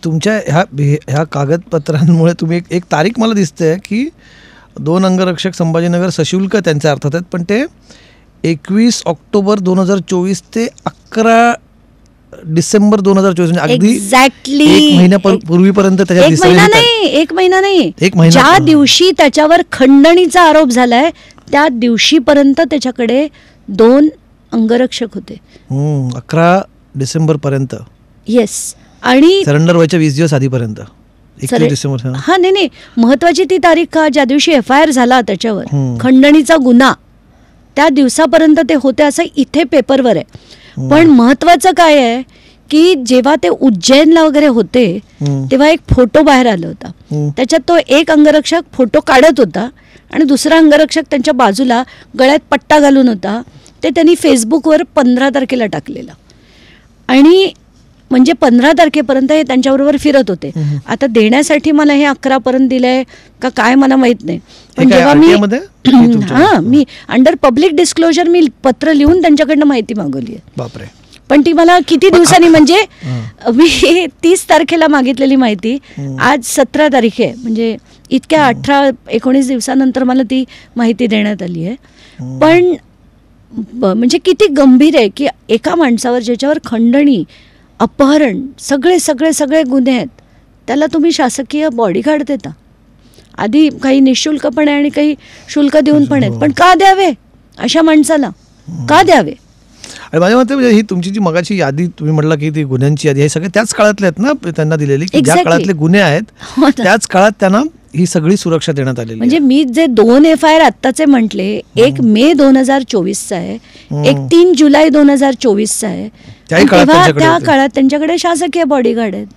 तुमच्या ह्या कागदपत्रांमुळे तुम्ही एक तारीख मला दिसते की 2 अंगरक्षक संभाजीनगर सशुल्क त्यांचे अर्थात आहेत, पण ते 21 ऑक्टोबर 2024 ते 11 डिसेंबर 2024 म्हणजे अगदी एक्झॅक्टली 1 महिन्यापूर्वीपर्यंत त्याच्या एक महिना नाही ज्या दिवशी त्याच्यावर खंडणीचा आरोप झालाय त्या दिवशीपर्यंत त्याच्याकडे 2 अंगरक्षक होते. 11 डिसेंबर पर्यंत. येस. आणि सरेंडर व्हायच्या 20 दिवस आधीपर्यंत. 21 डिसेंबर. हा नाही महत्वाची ती तारीख का ज्या दिवशी FIR झाला त्याच्यावर खंडणीचा गुन्हा त्या दिवसापर्यंत ते होते असं इथे पेपरवर आहे. पण महत्वाचं काय आहे की जेव्हा ते उज्जैनला वगैरे होते तेव्हा एक फोटो बाहेर आला होता. त्याच्यात तो एक अंगरक्षक फोटो काढत होता आणि दुसरा अंगरक्षक त्यांच्या बाजूला गळ्यात पट्टा घालून होता. ते त्यांनी फेसबुकवर 15 तारखेला टाकलेलं आणि म्हणजे 15 तारखेपर्यंत हे त्यांच्याबरोबर फिरत होते. आता देण्यासाठी मला हे 11 पर्यंत दिलंय का काय मला माहित नाही. पण जेव्हा मी अंडर पब्लिक डिस्क्लोजर मी पत्र लिहून त्यांच्याकडनं माहिती मागवली आहे. बापरे. पण ती मला किती दिवसांनी म्हणजे मी 30 तारखेला मागितलेली माहिती आज 17 तारीख आहे म्हणजे इतक्या 18-19 दिवसानंतर मला ती माहिती देण्यात आली आहे. पण म्हणजे किती गंभीर आहे की एका माणसावर ज्याच्यावर खंडणी अपहरण सगळे गुन्हे आहेत त्याला तुम्ही शासकीय बॉडीगार्ड देता. आधी काही निशुल्कपणे आणि काही शुल्क देऊन पण आहेत. पण का द्यावे अशा माणसाला का द्यावे. आणि माझ्या मते म्हणजे ही तुमची जी मगाची यादी तुम्ही म्हटलं की ती गुन्ह्यांची यादी हे सगळे त्याच काळातले आहेत ना त्यांना दिलेली की ज्या काळातले गुन्हे आहेत त्याच काळात त्यांना ही सगळी सुरक्षा देण्यात आलेली. म्हणजे मी जे 2 FIR आत्ताचे म्हटले एक मे 2024चा आहे एक 3 जुलै 2024चा आहे. त्या काळात त्यांच्याकडे शासकीय बॉडीगार्ड आहेत.